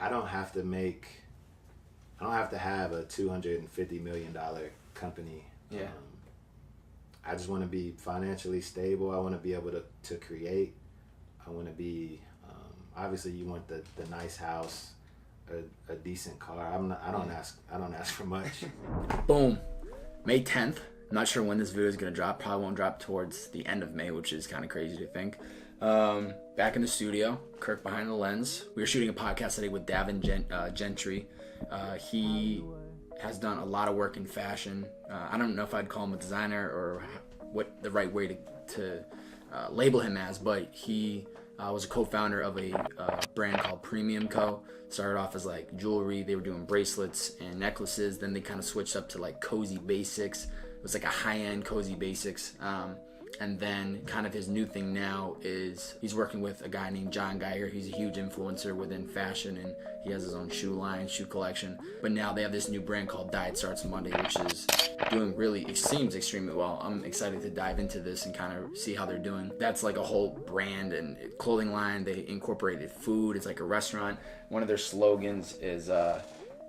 I don't have to have a $250 million company. Yeah. I just want to be financially stable. I want to be able to create. I want to be, obviously you want the nice house, a decent car. I don't ask for much. Boom. May 10th. I'm not sure when this video is going to drop. Probably won't drop towards the end of May, which is kind of crazy to think. Back in the studio, Kirk behind the lens. We were shooting a podcast today with Davin Gentry. He has done a lot of work in fashion. I don't know if I'd call him a designer or what the right way to label him as, but he was a co-founder of a brand called Premium Co. Started off as like jewelry. They were doing bracelets and necklaces. Then they kind of switched up to like cozy basics. It was like a high-end cozy basics. And then kind of his new thing now is he's working with a guy named John Geiger. He's a huge influencer within fashion, and he has his own shoe line, shoe collection. But now they have this new brand called Diet Starts Monday, which is doing it seems extremely well. I'm excited to dive into this and kind of see how they're doing. That's like a whole brand and clothing line. They incorporated food. It's like a restaurant. One of their slogans is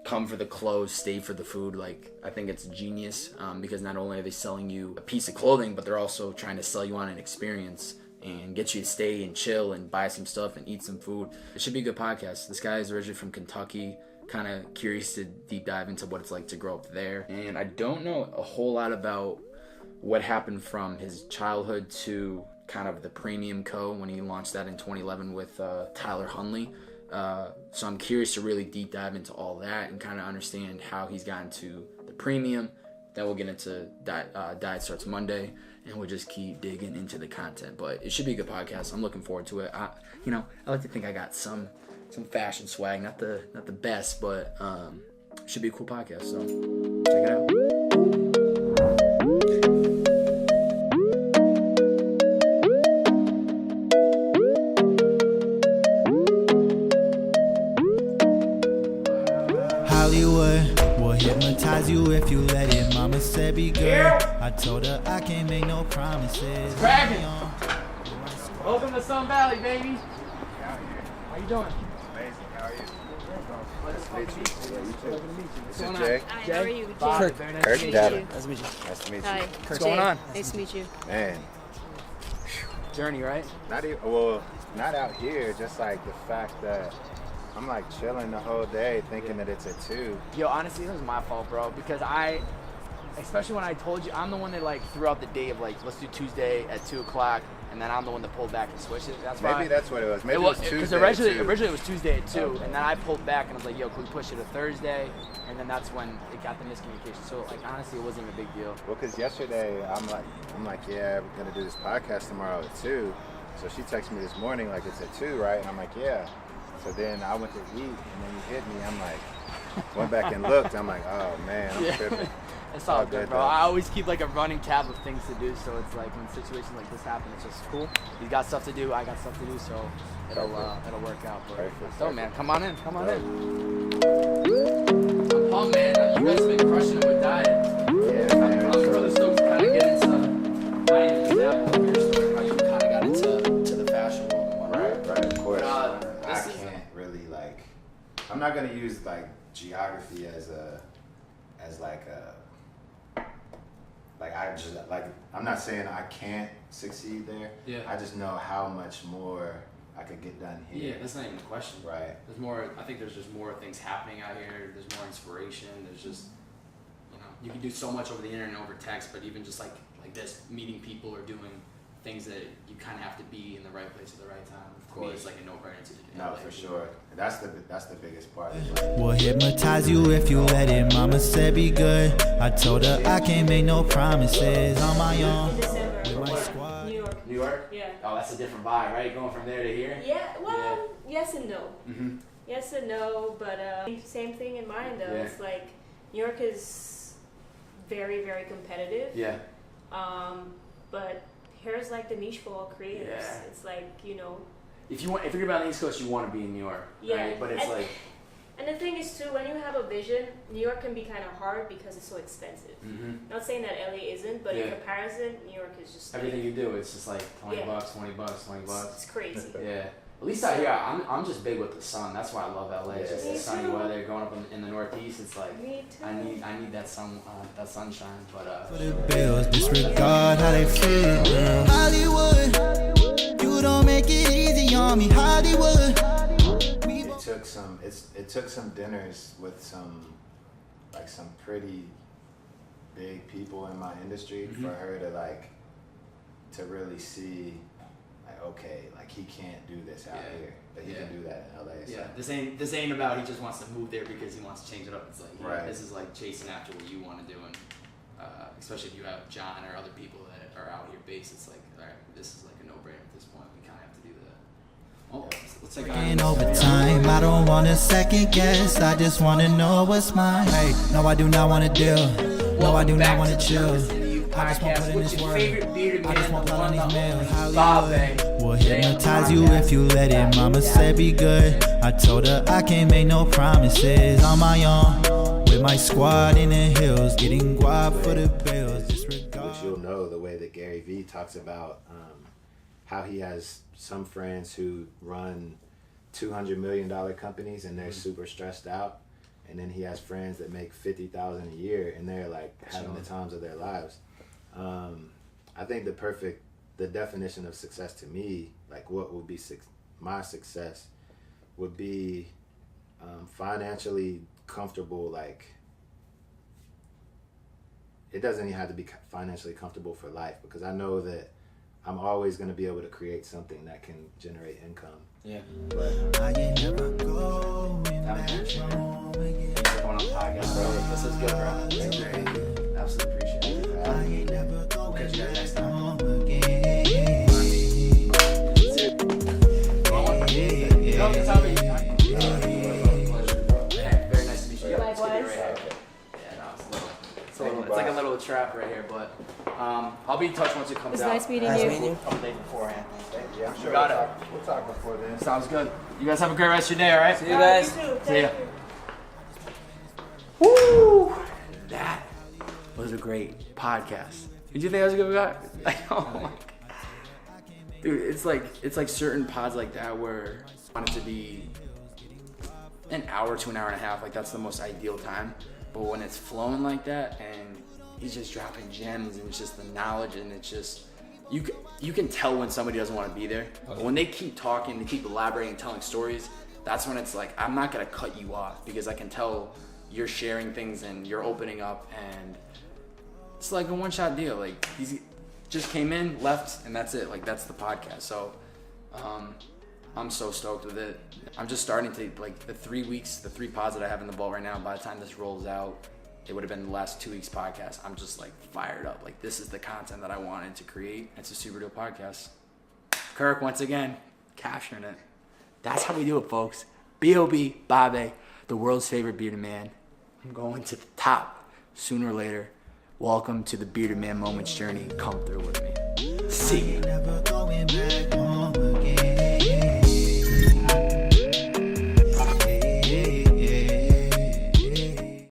come for the clothes, stay for the food. Like, I think it's genius because not only are they selling you a piece of clothing, but they're also trying to sell you on an experience and get you to stay and chill and buy some stuff and eat some food. It should be a good podcast. This guy is originally from Kentucky. Kind of curious to deep dive into what it's like to grow up there. And I don't know a whole lot about what happened from his childhood to kind of the Premium Co. when he launched that in 2011 with Tyler Hunley. So I'm curious to really deep dive into all that and kind of understand how he's gotten to the Premium. Then we'll get into Diet Starts Monday, and we'll just keep digging into the content. But it should be a good podcast. I'm looking forward to it. I like to think I got some fashion swag, not the best, but it should be a cool podcast. So check it out. Hypnotize you if you let it. Mama said be good. I told her I can't make no promises. Cracking. Welcome to Sun Valley, baby. How you doing? Amazing. How are you? Nice to meet you. This is Jay. Hi, how are you? Kirk. Kirk, Davin. Nice to meet you. Nice to meet you. Hi. What's going on? Nice to meet you. Man, Journey, right? not out here. Just like the fact that I'm like chilling the whole day thinking that it's a 2. Yo, honestly, it was my fault, bro, because especially when I told you, I'm the one that like threw out the day of like, let's do Tuesday at 2 o'clock, and then I'm the one that pulled back and switched it. That's why. Maybe that's what it was. Maybe it was Tuesday. Because originally it was Tuesday at 2, okay. And then I pulled back and I was like, yo, can we push it to Thursday? And then that's when it got the miscommunication. So like, honestly, it wasn't even a big deal. Well, because yesterday I'm like, yeah, we're gonna do this podcast tomorrow at 2. So she texted me this morning like it's at 2, right? And I'm like, yeah. So then I went to eat, and then you hit me. I'm like, went back and looked. I'm like, oh man, I'm tripping. It's all good, bro. I always keep like a running tab of things to do, so it's like when situations like this happen, it's just cool. He's got stuff to do, I got stuff to do, so it'll work out. But so man, come on in. I'm pumped, man. You guys have been crushing it with diet. Yeah, man. I'm really stoked to kind of get into my example of your story, how you kind of got into the fashion world and whatnot. Right, of course. I can't really I'm not gonna use like geography as I'm not saying I can't succeed there. Yeah. I just know how much more I could get done here. Yeah, that's not even a question. Right. There's more. I think there's just more things happening out here. There's more inspiration. There's just, you can do so much over the internet and over text, but even just like this, meeting people or doing things that you kind of have to be in the right place at the right time. Of course. It's like a no-brainer to do. No, for sure. That's the biggest part. Will hypnotize you if you let it. Mama said be good. I told her I can't make no promises on my own. In December. With my squad. New York. Yeah. Oh, that's a different vibe, right? Going from there to here. Yeah. Well, yes and no. Mm-hmm. Yes and no, but same thing in mind though. Yeah. It's like New York is very, very competitive. Yeah. But here's like the niche for all creators. Yeah. It's like, If you're gonna be on the East Coast, you want to be in New York. Yeah. Right? But it's And the thing is too, when you have a vision, New York can be kind of hard because it's so expensive. Mm-hmm. Not saying that LA isn't, but in comparison, New York is just everything you do. It's just like $20, Yeah. $20, $20. It's crazy. Yeah. At least out here, I'm just big with the sun. That's why I love LA. It's just Me the sunny too. weather. Growing up in the Northeast, it's like Me too. I need that sunshine. But For the bills, disregard how they feel, girl. Hollywood, you don't make it easy on me, Hollywood. It took some dinners with some pretty big people in my industry for her to really see, like, okay, like he can't do this out here, but he can do that in LA. So. Yeah, this ain't about he just wants to move there because he wants to change it up. It's like Right. This is like chasing after what you want to do, and especially if you have John or other people that are out here based, it's like, all right, this is like a no-brainer at this point. We kind of have to do that. Well, let's take In overtime, I don't want to second guess. I just want to know what's mine. Hey, no, I do not want to deal. No, I do not want to chill. I just want to put in this work. I just want to put on these meals. Bobbbaaaay. Will hypnotize you if you let it. Mama said be good. I told her I can't make no promises on my own. With my squad in the hills, getting guap for the bills. Disregard. Which you'll know the way that Gary Vee talks about how he has some friends who run $200 million companies and they're super stressed out, and then he has friends that make $50,000 a year and they're like having the times of their lives. I think the definition of success to me, like what would be my success, would be financially comfortable. Like, it doesn't even have to be financially comfortable for life, because I know that I'm always going to be able to create something that can generate income. Yeah. But I ain't never going Davin back Gentry, man. home Thanks again. for coming on the podcast, bro. This is good, bro. Thanks, man. Absolutely appreciate it. I ain't never We'll catch you guys going next back time. home again. Very nice to meet you. Likewise. It's like a little trap right here, but I'll be in touch once it comes It's out. nice meeting you. A couple days beforehand. yeah, I'm sure got we'll talk before then. Sounds good. You guys have a great rest of your day, all right? See You too. See ya. Thank you. Woo! That was a great podcast. Did you think I was a good guy? Oh my God. Dude, it's like certain pods like that where I want it to be an hour to an hour and a half. Like, that's the most ideal time. But when it's flowing like that and he's just dropping gems and it's just the knowledge, and it's just, you can tell when somebody doesn't want to be there. But when they keep talking, they keep elaborating, telling stories, that's when it's like, I'm not going to cut you off, because I can tell you're sharing things and you're opening up, and it's like a one-shot deal. Like, he's just came in, left, and that's it. Like, that's the podcast. So I'm so stoked with it. I'm just starting to, like, the 3 pods that I have in the vault right now, by the time this rolls out, it would have been the last 2 weeks podcast. I'm just like fired up. Like, this is the content that I wanted to create. It's a super dope podcast. Kirk, once again, capturing it. That's how we do it, folks. B.O.B. Bobbbaaaay, the world's favorite bearded man. I'm going to the top sooner or later. Welcome to the Bearded Man Moments journey. Come through with me. See ya.